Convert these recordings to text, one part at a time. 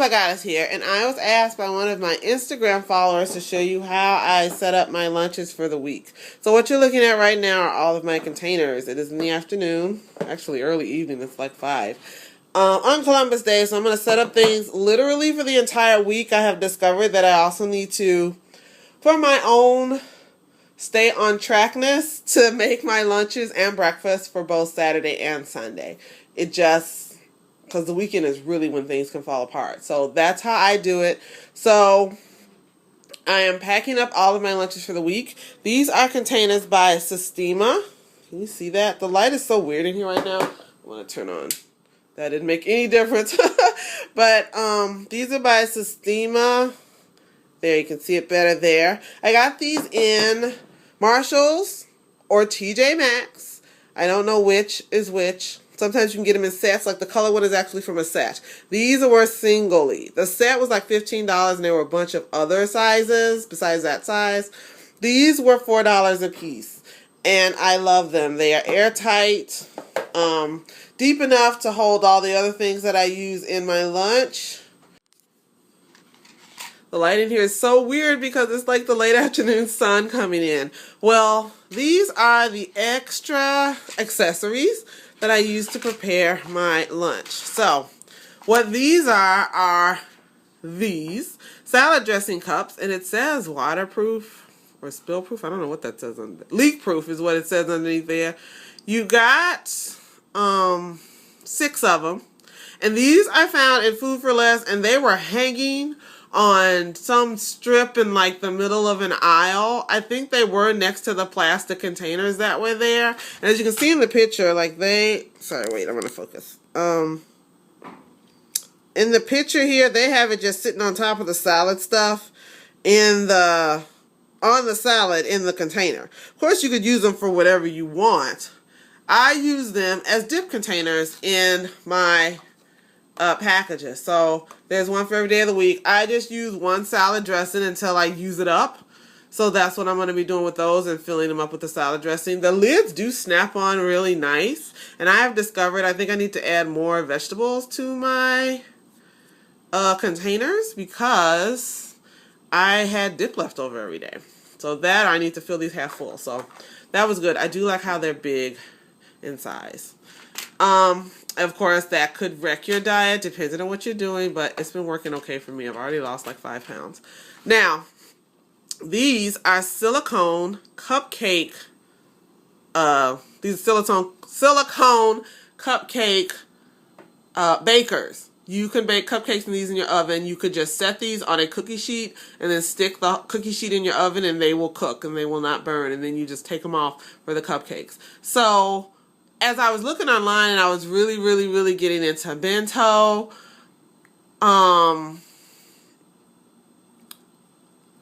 Bug Out is here, and I was asked by one of my Instagram followers to show you how I set up my lunches for the week. So what you're looking at right now are all of my containers. It is in the afternoon, actually early evening, it's like 5. On Columbus Day, so I'm going to set up things literally for the entire week. I have discovered that I also need to, for my own stay on trackness, to make my lunches and breakfast for both Saturday and Sunday. It just, because the weekend is really when things can fall apart. So that's how I do it. So I am packing up all of my lunches for the week. These are containers by Sistema. Can you see that? The light is so weird in here right now. I want to turn on. That didn't make any difference. But these are by Sistema. There, you can see it better there. I got these in Marshalls or TJ Maxx. I don't know which is which. Sometimes you can get them in sets. Like the color one is actually from a set. These were singly. The set was like $15 and there were a bunch of other sizes besides that size. These were $4 a piece. And I love them. They are airtight. Deep enough to hold all the other things that I use in my lunch. The light in here is so weird because it's like the late afternoon sun coming in. Well, these are the extra accessories that I use to prepare my lunch. So, what these are these salad dressing cups, and it says waterproof or spill proof. I don't know what that says. Leak proof is what it says underneath there. You got 6 of them, and these I found in Food for Less, and they were hanging on some strip in like the middle of an aisle. I think they were next to the plastic containers that were there. And as you can see in the picture, like sorry, wait, I'm gonna focus. In the picture here, they have it just sitting on top of the salad stuff on the salad in the container. Of course, you could use them for whatever you want. I use them as dip containers in my packages. So there's one for every day of the week. I just use one salad dressing until I use it up. So that's what I'm going to be doing with those and filling them up with the salad dressing. The lids do snap on really nice. And I have discovered I think I need to add more vegetables to my containers because I had dip left over every day. So that I need to fill these half full. So that was good. I do like how they're big in size. Of course, that could wreck your diet, depending on what you're doing, but it's been working okay for me. I've already lost like 5 pounds. Now, these are silicone cupcake, silicone cupcake bakers. You can bake cupcakes in these in your oven. You could just set these on a cookie sheet and then stick the cookie sheet in your oven and they will cook and they will not burn. And then you just take them off for the cupcakes. So as I was looking online and I was really getting into Bento,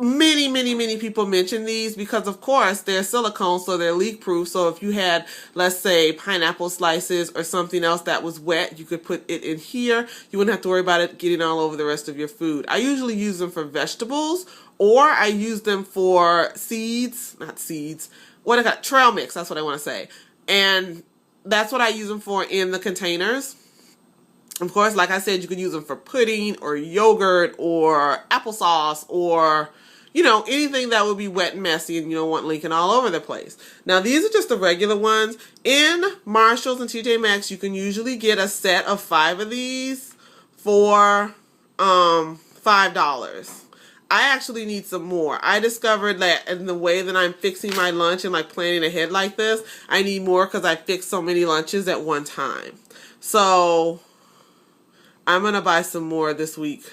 many people mention these because of course they're silicone, so they're leak proof. So if you had, let's say, pineapple slices or something else that was wet, you could put it in here. You wouldn't have to worry about it getting all over the rest of your food. I usually use them for vegetables, or I use them for trail mix, that's what I want to say. And that's what I use them for in the containers. Of course, like I said, you could use them for pudding or yogurt or applesauce or, you know, anything that would be wet and messy and you don't want leaking all over the place. Now, these are just the regular ones. In Marshalls and TJ Maxx, you can usually get a set of 5 of these for $5. I actually need some more. I discovered that in the way that I'm fixing my lunch and like planning ahead like this, I need more because I fix so many lunches at one time. So I'm going to buy some more this week.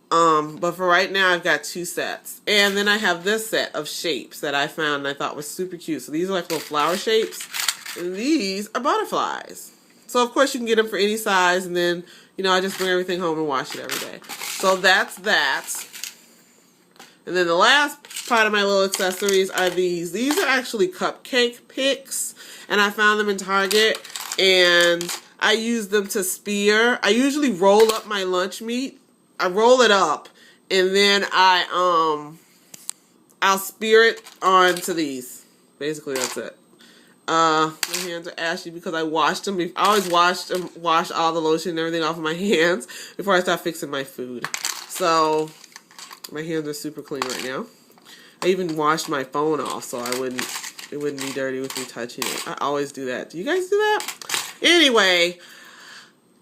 But for right now, I've got 2 sets. And then I have this set of shapes that I found and I thought was super cute. So these are like little flower shapes. And these are butterflies. So of course you can get them for any size. And then, you know, I just bring everything home and wash it every day. So that's that. And then the last part of my little accessories are these. These are actually cupcake picks. And I found them in Target. And I use them to spear. I usually roll up my lunch meat. I roll it up. And then I'll spear it onto these. Basically, that's it. My hands are ashy because I washed them. I always wash all the lotion and everything off of my hands before I start fixing my food. So my hands are super clean right now. I even washed my phone off so it wouldn't be dirty with me touching it. I always do that. Do you guys do that? Anyway,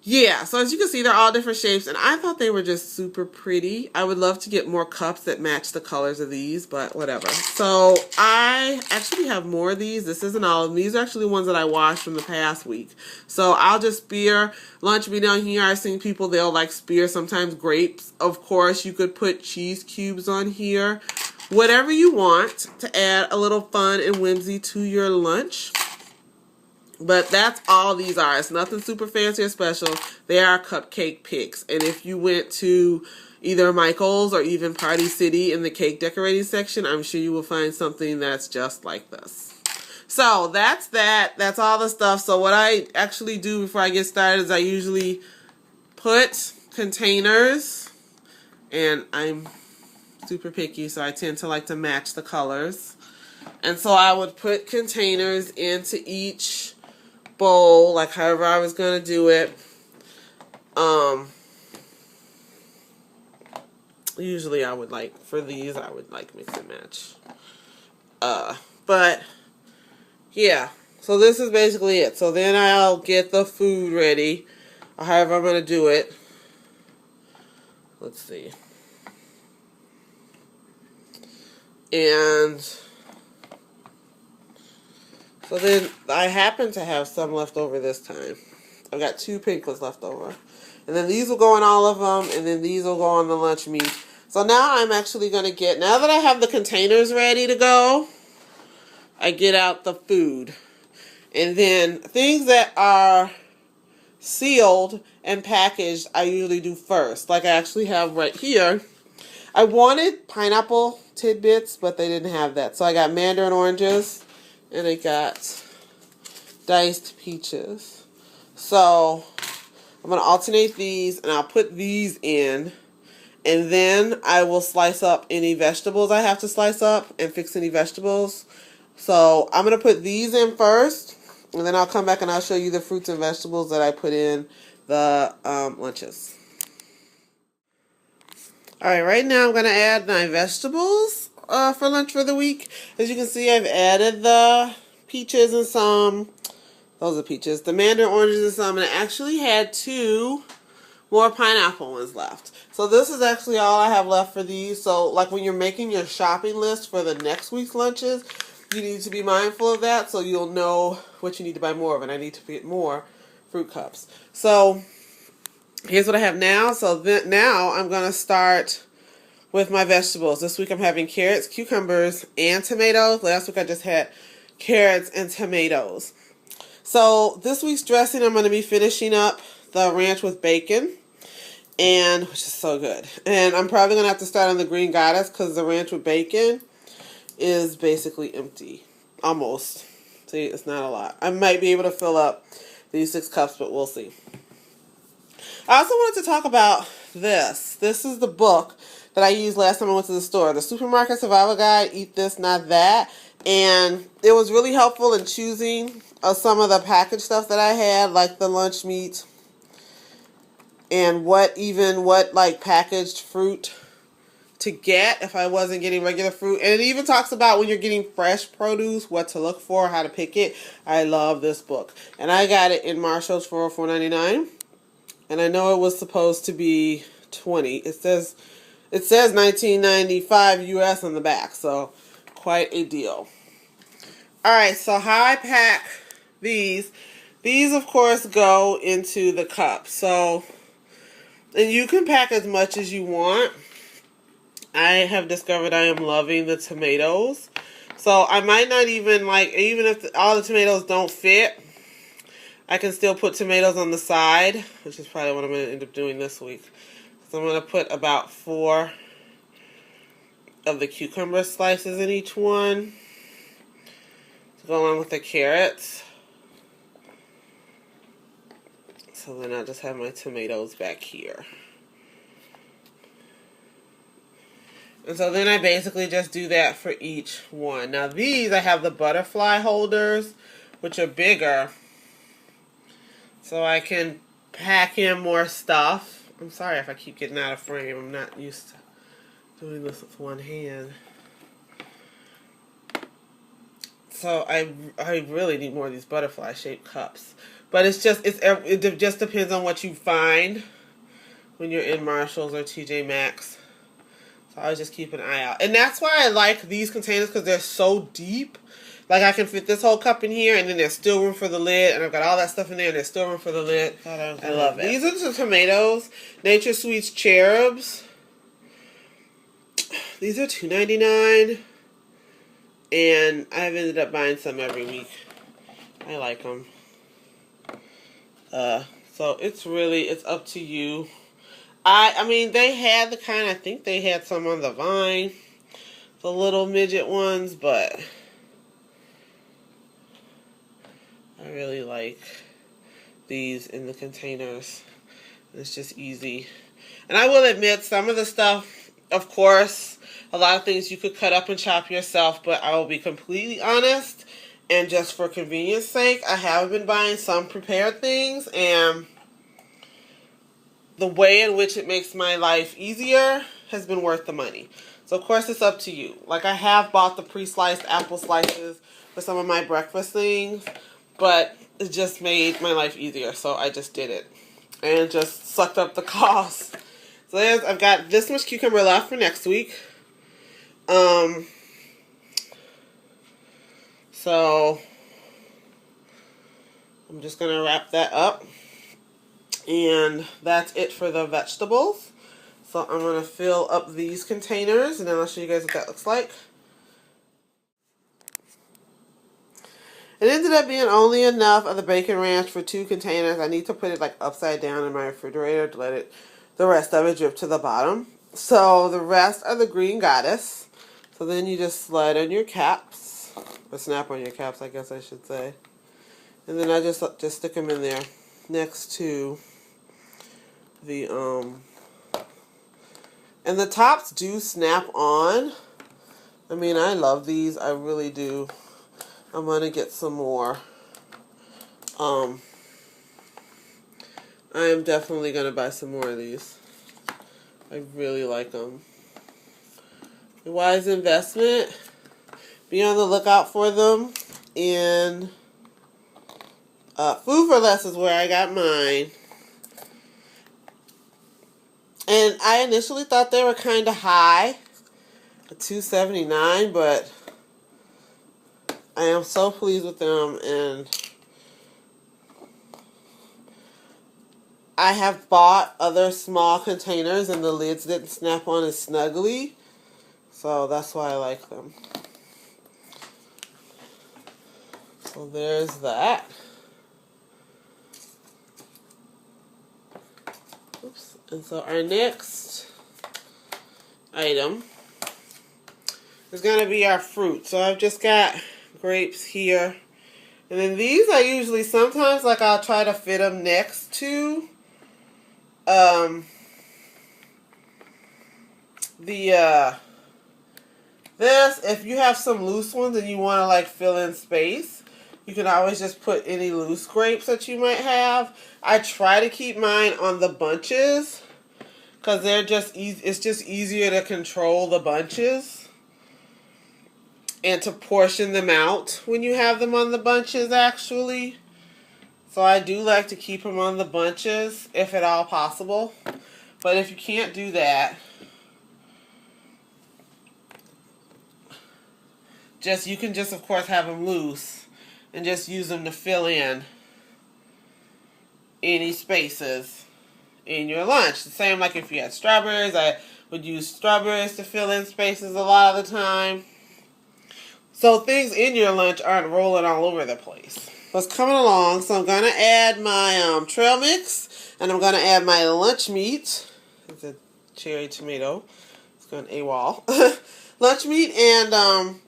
yeah, so as you can see, they're all different shapes, and I thought they were just super pretty. I would love to get more cups that match the colors of these, but whatever. So I actually have more of these. This isn't all of them. These are actually ones that I washed from the past week. So I'll just spear. Lunch be down here. I've seen people, they'll like spear sometimes grapes. Of course, you could put cheese cubes on here. Whatever you want to add a little fun and whimsy to your lunch. But that's all these are. It's nothing super fancy or special. They are cupcake picks. And if you went to either Michael's or even Party City in the cake decorating section, I'm sure you will find something that's just like this. So that's that. That's all the stuff. So what I actually do before I get started is I usually put containers, and I'm super picky, so I tend to like to match the colors. And so I would put containers into each bowl, like however I was going to do it. Usually I would like, for these, I would like mix and match. But, yeah. So this is basically it. So then I'll get the food ready, or however I'm going to do it. Let's see. And so then I happen to have some left over this time. I've got 2 pinklets left over. And then these will go on all of them, and then these will go on the lunch meat. So now I'm actually going to get, now that I have the containers ready to go, I get out the food. And then things that are sealed and packaged, I usually do first. Like I actually have right here. I wanted pineapple tidbits, but they didn't have that. So I got mandarin oranges. And I got diced peaches. So I'm going to alternate these, and I'll put these in. And then I will slice up any vegetables I have to slice up and fix any vegetables. So I'm going to put these in first, and then I'll come back and I'll show you the fruits and vegetables that I put in the lunches. Alright, right now I'm going to add my vegetables for lunch for the week. As you can see, I've added the peaches and some, those are peaches, the mandarin oranges and some, and I actually had 2 more pineapple ones left. So this is actually all I have left for these. So like when you're making your shopping list for the next week's lunches, you need to be mindful of that so you'll know what you need to buy more of, and I need to get more fruit cups. So here's what I have now. So now I'm going to start with my vegetables. This week I'm having carrots, cucumbers, and tomatoes. Last week I just had carrots and tomatoes. So this week's dressing, I'm going to be finishing up the ranch with bacon, and which is so good. And I'm probably going to have to start on the green goddess because the ranch with bacon is basically empty. Almost. See, it's not a lot. I might be able to fill up these 6 cups, but we'll see. I also wanted to talk about this. This is the book that I used last time I went to the store. The Supermarket Survival Guide, Eat This, Not That. And it was really helpful in choosing some of the packaged stuff that I had, like the lunch meat. And what like packaged fruit to get if I wasn't getting regular fruit. And it even talks about when you're getting fresh produce, what to look for, how to pick it. I love this book. And I got it in Marshall's for $4.99. And I know it was supposed to be $20. It says $19.95 US on the back, so quite a deal. Alright, so how I pack these. These, of course, go into the cup. So, and you can pack as much as you want. I have discovered I am loving the tomatoes. So I might not even even if all the tomatoes don't fit, I can still put tomatoes on the side, which is probably what I'm going to end up doing this week. So I'm going to put about 4 of the cucumber slices in each one to go along with the carrots. So then I'll just have my tomatoes back here. And so then I basically just do that for each one. Now these, I have the butterfly holders which are bigger, so I can pack in more stuff. I'm sorry if I keep getting out of frame. I'm not used to doing this with one hand. So I really need more of these butterfly shaped cups. But it just depends on what you find when you're in Marshalls or TJ Maxx. So I just keep an eye out. And that's why I like these containers, because they're so deep. Like, I can fit this whole cup in here, and then there's still room for the lid. And I've got all that stuff in there, and there's still room for the lid. I love it. These are the tomatoes. Nature Sweets Cherubs. These are $2.99. And I've ended up buying some every week. I like them. So it's up to you. I mean, they had the kind, I think they had some on the Vine, the little midget ones, but I really like these in the containers. It's just easy. And I will admit, some of the stuff, of course, a lot of things you could cut up and chop yourself, but I will be completely honest, and just for convenience sake, I have been buying some prepared things, and the way in which it makes my life easier has been worth the money. So, of course, it's up to you. Like, I have bought the pre-sliced apple slices for some of my breakfast things, but it just made my life easier, so I just did it. And just sucked up the cost. So, I've got this much cucumber left for next week. So, I'm just going to wrap that up. And that's it for the vegetables. So I'm going to fill up these containers, and then I'll show you guys what that looks like. It ended up being only enough of the bacon ranch for 2 containers. I need to put it like upside down in my refrigerator to let the rest of it drip to the bottom. So the rest are the Green Goddess. So then you just slide on your caps, or snap on your caps, I guess I should say. And then I just stick them in there next to the and the tops do snap on. I mean, I love these. I really do. I'm going to get some more. I am definitely going to buy some more of these. I really like them. A wise investment. Be on the lookout for them. And Food for Less is where I got mine. And I initially thought they were kind of high, $2.79, but I am so pleased with them, and I have bought other small containers and the lids didn't snap on as snugly, so that's why I like them. So there's that. Oops. And so our next item is going to be our fruit. So I've just got grapes here. And then these I usually, sometimes like I'll try to fit them next to this. If you have some loose ones and you want to like fill in space, you can always just put any loose grapes that you might have. I try to keep mine on the bunches because they're just it's just easier to control the bunches and to portion them out when you have them on the bunches, actually. So I do like to keep them on the bunches if at all possible. But if you can't do that, you can just of course have them loose and just use them to fill in any spaces in your lunch. The same like if you had strawberries, I would use strawberries to fill in spaces a lot of the time. So things in your lunch aren't rolling all over the place. So it's coming along. So I'm going to add my trail mix, and I'm going to add my lunch meat. It's a cherry tomato. It's going AWOL. Lunch meat and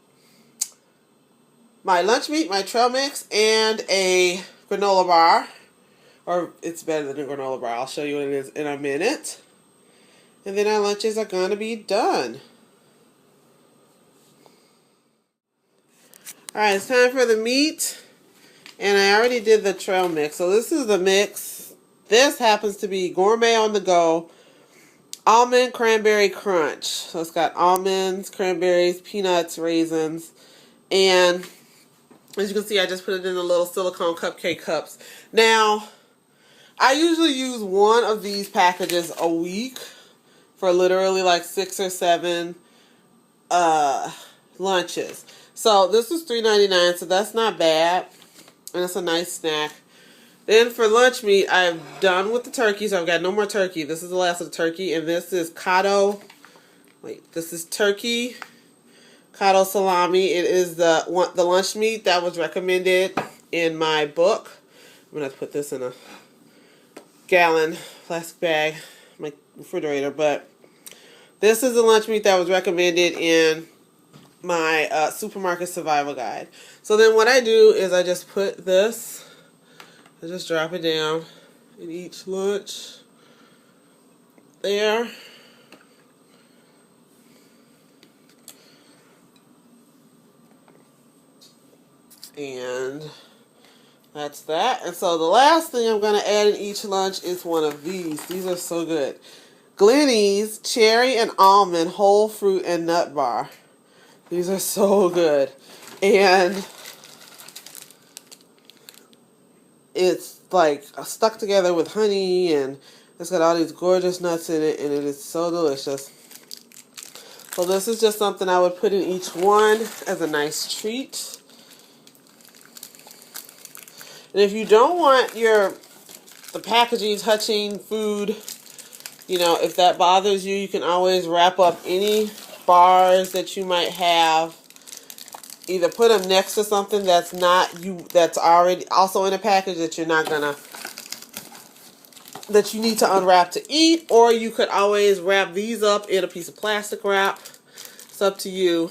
my lunch meat, my trail mix, and a granola bar. Or it's better than a granola bar. I'll show you what it is in a minute. And then our lunches are going to be done. Alright, it's time for the meat. And I already did the trail mix. So this is the mix. This happens to be Gourmet on the Go Almond Cranberry Crunch. So it's got almonds, cranberries, peanuts, raisins. And as you can see, I just put it in the little silicone cupcake cups. Now, I usually use one of these packages a week for literally like 6 or 7 lunches. So this is $3.99, so that's not bad. And it's a nice snack. Then for lunch meat, I'm done with the turkey, so I've got no more turkey. This is the last of the turkey, and this is this is turkey cotto salami. It is the lunch meat that was recommended in my book. I'm going to put this in a gallon plastic bag, my refrigerator, but this is the lunch meat that was recommended in my supermarket survival guide. So then what I do is I just put this, I just drop it down in each lunch there. And that's that. And so the last thing I'm going to add in each lunch is one of these. These are so good. Glenny's Cherry and Almond Whole Fruit and Nut Bar. These are so good. And it's like stuck together with honey, and it's got all these gorgeous nuts in it, and it is so delicious. So this is just something I would put in each one as a nice treat. And if you don't want the packaging touching food, you know, if that bothers you, you can always wrap up any bars that you might have. Either put them next to something that's already also in a package that that you need to unwrap to eat, or you could always wrap these up in a piece of plastic wrap. It's up to you.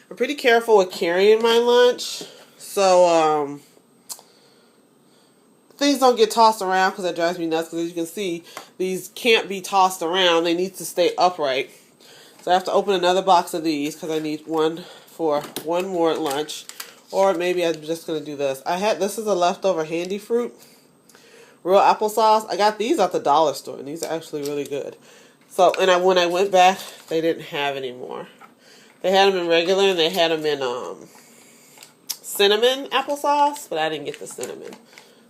I'm pretty careful with carrying my lunch, so things don't get tossed around, because that drives me nuts, because as you can see, these can't be tossed around. They need to stay upright. So I have to open another box of these, because I need one for one more lunch. Or maybe I'm just going to do this. This is a leftover Handy Fruit real applesauce. I got these at the dollar store, and these are actually really good. So, and when I went back, they didn't have any more. They had them in regular, and they had them in cinnamon applesauce, but I didn't get the cinnamon.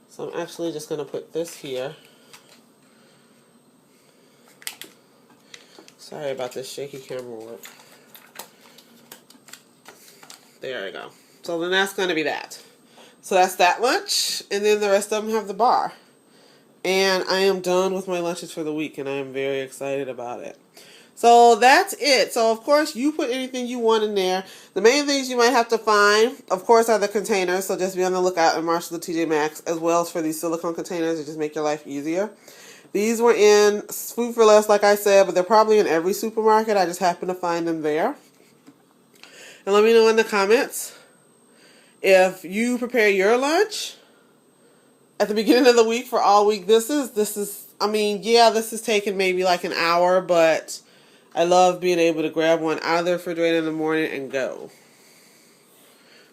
So I'm actually just going to put this here. Sorry about this shaky camera work. There we go. So then that's going to be that. So that's that lunch, and then the rest of them have the bar. And I am done with my lunches for the week, and I am very excited about it. So that's it. So, of course, you put anything you want in there. The main things you might have to find, of course, are the containers. So just be on the lookout at Marshall or TJ Maxx, as well as for these silicone containers to just make your life easier. These were in Food for Less, like I said, but they're probably in every supermarket. I just happen to find them there. And let me know in the comments if you prepare your lunch at the beginning of the week for all week. This is, I mean, yeah, this is taking maybe like an hour, but I love being able to grab one out of the refrigerator in the morning and go.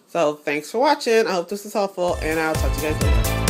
So thanks for watching. I hope this was helpful, and I'll talk to you guys later.